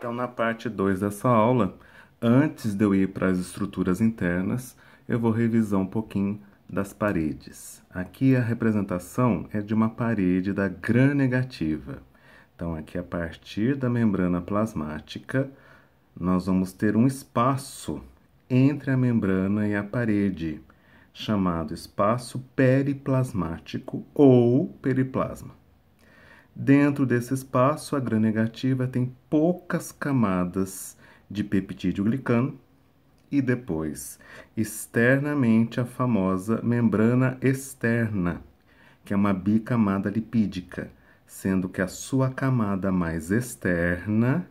Então, na parte 2 dessa aula, antes de eu ir para as estruturas internas, eu vou revisar um pouquinho das paredes. Aqui a representação é de uma parede da gram-negativa. Então, aqui a partir da membrana plasmática, nós vamos ter um espaço entre a membrana e a parede, chamado espaço periplasmático ou periplasma. Dentro desse espaço, a gram-negativa tem poucas camadas de peptídeo glicano e depois, externamente, a famosa membrana externa, que é uma bicamada lipídica, sendo que a sua camada mais externa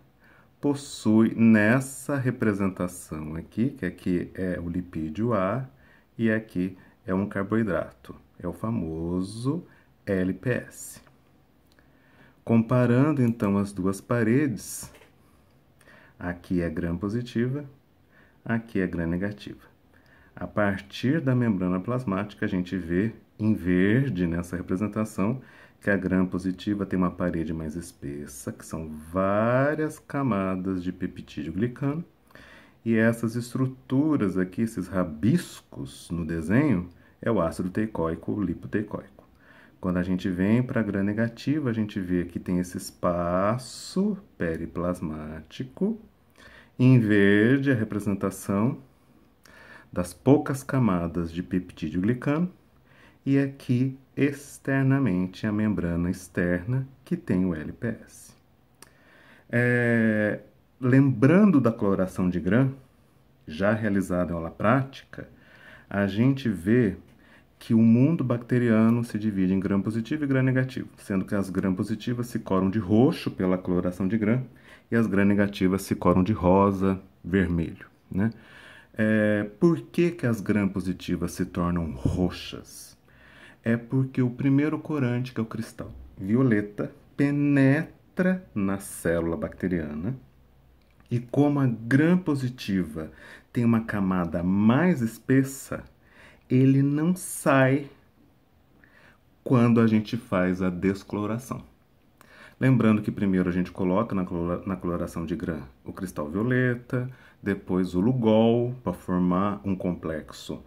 possui nessa representação aqui, que aqui é o lipídio A e aqui é um carboidrato, é o famoso LPS. Comparando então as duas paredes, aqui é gram-positiva, aqui é gram-negativa. A partir da membrana plasmática, a gente vê em verde nessa representação que a gram-positiva tem uma parede mais espessa, que são várias camadas de peptídeo glicano, e essas estruturas aqui, esses rabiscos no desenho, é o ácido teicoico ou lipoteicoico. Quando a gente vem para a gram-negativa, a gente vê que tem esse espaço periplasmático. Em verde, a representação das poucas camadas de peptídeo glicano. E aqui, externamente, a membrana externa, que tem o LPS. Lembrando da coloração de gram, já realizada em aula prática, a gente vê que o mundo bacteriano se divide em gram-positivo e gram-negativo, sendo que as gram-positivas se coram de roxo pela coloração de gram e as gram-negativas se coram de rosa, vermelho, né? Por que as gram-positivas se tornam roxas? É porque o primeiro corante, que é o cristal violeta, penetra na célula bacteriana e como a gram-positiva tem uma camada mais espessa, ele não sai quando a gente faz a descoloração. Lembrando que primeiro a gente coloca na coloração de gram o cristal violeta, depois o Lugol, para formar um complexo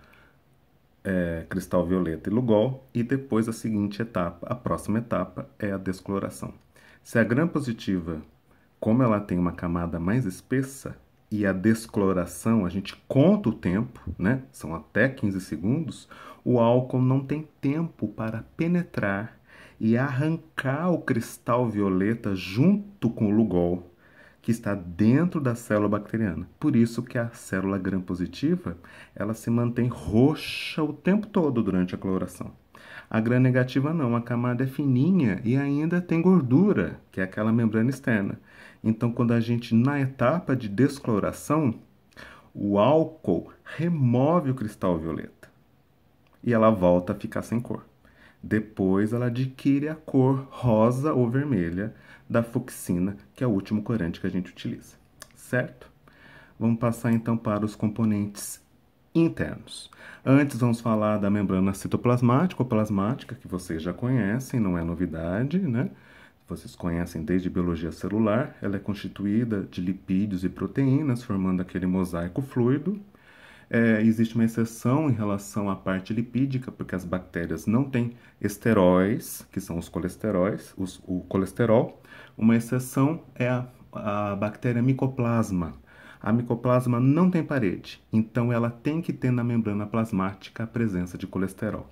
cristal violeta e Lugol, e depois a seguinte etapa, a próxima etapa é a descoloração. Se a gram-positiva, como ela tem uma camada mais espessa, e a descoloração, a gente conta o tempo, né? São até 15 segundos, o álcool não tem tempo para penetrar e arrancar o cristal violeta junto com o Lugol, que está dentro da célula bacteriana. Por isso que a célula gram-positiva, ela se mantém roxa o tempo todo durante a coloração. A gram-negativa não, a camada é fininha e ainda tem gordura, que é aquela membrana externa. Então, quando a gente, na etapa de descoloração, o álcool remove o cristal violeta e ela volta a ficar sem cor. Depois, ela adquire a cor rosa ou vermelha da fucsina, que é o último corante que a gente utiliza, certo? Vamos passar então para os componentes internos. Antes, vamos falar da membrana citoplasmática ou plasmática, que vocês já conhecem, não é novidade, né? Vocês conhecem desde biologia celular. Ela é constituída de lipídios e proteínas, formando aquele mosaico fluido. Existe uma exceção em relação à parte lipídica, porque as bactérias não têm esteróis, que são os colesteróis, o colesterol. Uma exceção é a bactéria micoplasma. A micoplasma não tem parede, então ela tem que ter na membrana plasmática a presença de colesterol.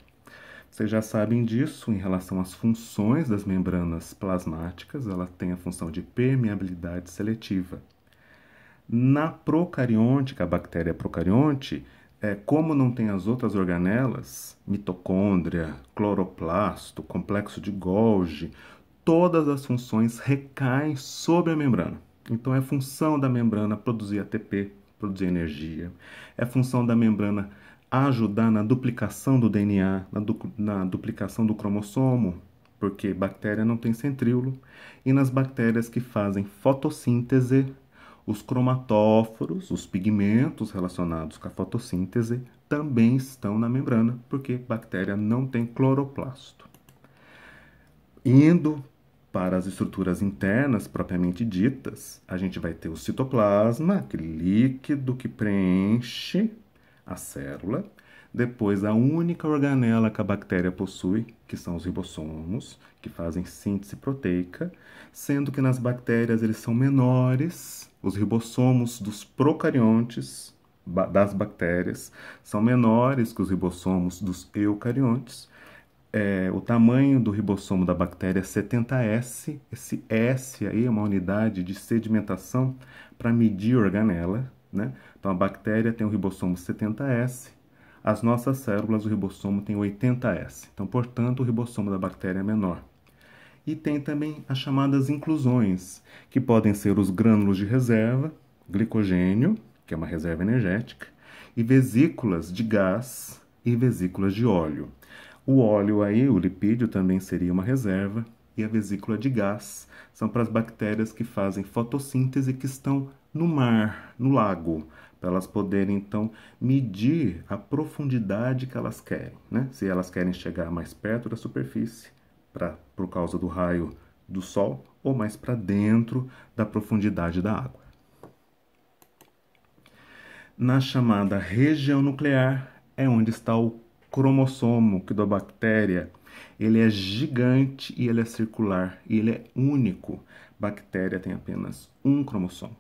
Vocês já sabem disso em relação às funções das membranas plasmáticas, ela tem a função de permeabilidade seletiva. Na procarionte, a bactéria procarionte, como não tem as outras organelas, mitocôndria, cloroplasto, complexo de Golgi, todas as funções recaem sobre a membrana. Então, é função da membrana produzir ATP, produzir energia. É função da membrana ajudar na duplicação do DNA, na duplicação do cromossomo, porque bactéria não tem centríolo. E nas bactérias que fazem fotossíntese, os cromatóforos, os pigmentos relacionados com a fotossíntese, também estão na membrana, porque bactéria não tem cloroplasto. Indo Para as estruturas internas propriamente ditas, a gente vai ter o citoplasma, aquele líquido que preenche a célula. Depois, a única organela que a bactéria possui, que são os ribossomos, que fazem síntese proteica, sendo que nas bactérias eles são menores, os ribossomos dos procariontes das bactérias são menores que os ribossomos dos eucariontes. O tamanho do ribossomo da bactéria é 70S. Esse S aí é uma unidade de sedimentação para medir organela, né? Então, a bactéria tem o ribossomo 70S. As nossas células, o ribossomo tem 80S. Então, portanto, o ribossomo da bactéria é menor. E tem também as chamadas inclusões, que podem ser os grânulos de reserva, glicogênio, que é uma reserva energética, e vesículas de gás e vesículas de óleo. O óleo aí, o lipídio, também seria uma reserva, e a vesícula de gás são para as bactérias que fazem fotossíntese que estão no mar, no lago, para elas poderem, então, medir a profundidade que elas querem, né? Se elas querem chegar mais perto da superfície, por causa do raio do sol, ou mais para dentro da profundidade da água. Na chamada região nuclear é onde está o cromossomo que da bactéria. Ele é gigante e ele é circular e ele é único. Bactéria tem apenas um cromossomo.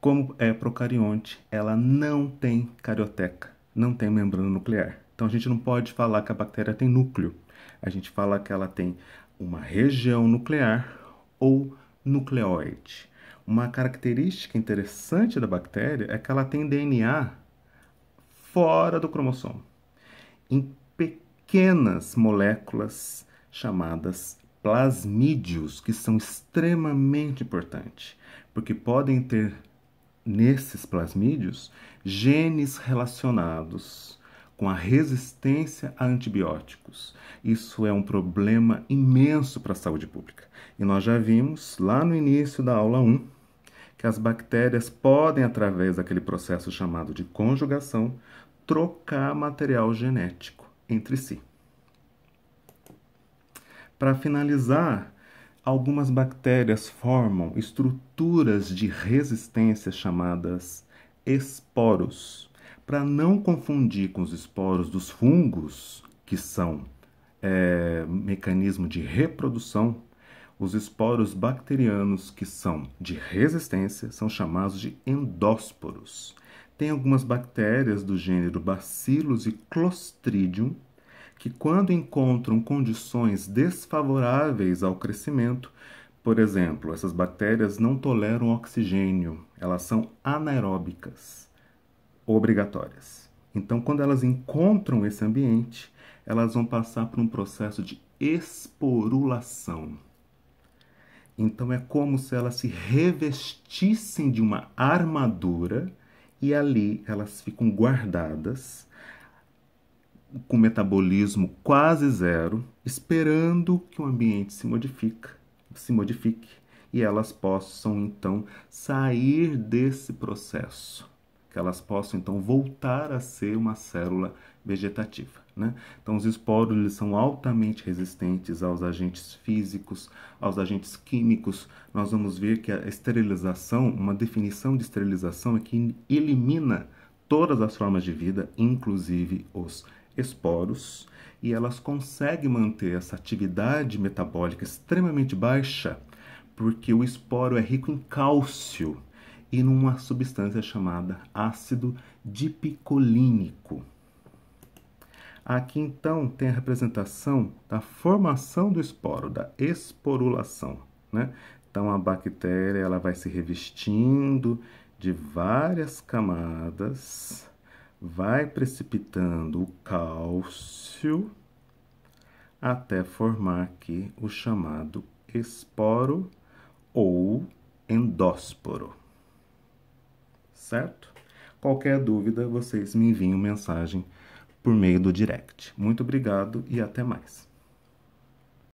Como é procarionte, ela não tem carioteca, não tem membrana nuclear. Então a gente não pode falar que a bactéria tem núcleo. A gente fala que ela tem uma região nuclear ou nucleoide. Uma característica interessante da bactéria é que ela tem DNA fora do cromossomo, em pequenas moléculas chamadas plasmídios, que são extremamente importantes, porque podem ter nesses plasmídios genes relacionados com a resistência a antibióticos. Isso é um problema imenso para a saúde pública. E nós já vimos lá no início da aula 1 que as bactérias podem, através daquele processo chamado de conjugação, trocar material genético entre si. Para finalizar, algumas bactérias formam estruturas de resistência chamadas esporos. Para não confundir com os esporos dos fungos, que são mecanismo de reprodução, os esporos bacterianos que são de resistência são chamados de endósporos. Tem algumas bactérias do gênero Bacillus e Clostridium que, quando encontram condições desfavoráveis ao crescimento, por exemplo, essas bactérias não toleram oxigênio, elas são anaeróbicas, obrigatórias. Então, quando elas encontram esse ambiente, elas vão passar por um processo de esporulação. Então, é como se elas se revestissem de uma armadura e ali elas ficam guardadas com metabolismo quase zero, esperando que o ambiente se modifique e elas possam, então, sair desse processo, que elas possam, então, voltar a ser uma célula vegetativa, né? Então, os esporos eles são altamente resistentes aos agentes físicos, aos agentes químicos. Nós vamos ver que a esterilização, uma definição de esterilização é que elimina todas as formas de vida, inclusive os esporos, e elas conseguem manter essa atividade metabólica extremamente baixa, porque o esporo é rico em cálcio e numa substância chamada ácido dipicolínico. Aqui, então, tem a representação da formação do esporo, da esporulação, né? Então, a bactéria ela vai se revestindo de várias camadas, vai precipitando o cálcio até formar aqui o chamado esporo ou endósporo. Certo? Qualquer dúvida, vocês me enviam mensagem por meio do direct. Muito obrigado e até mais.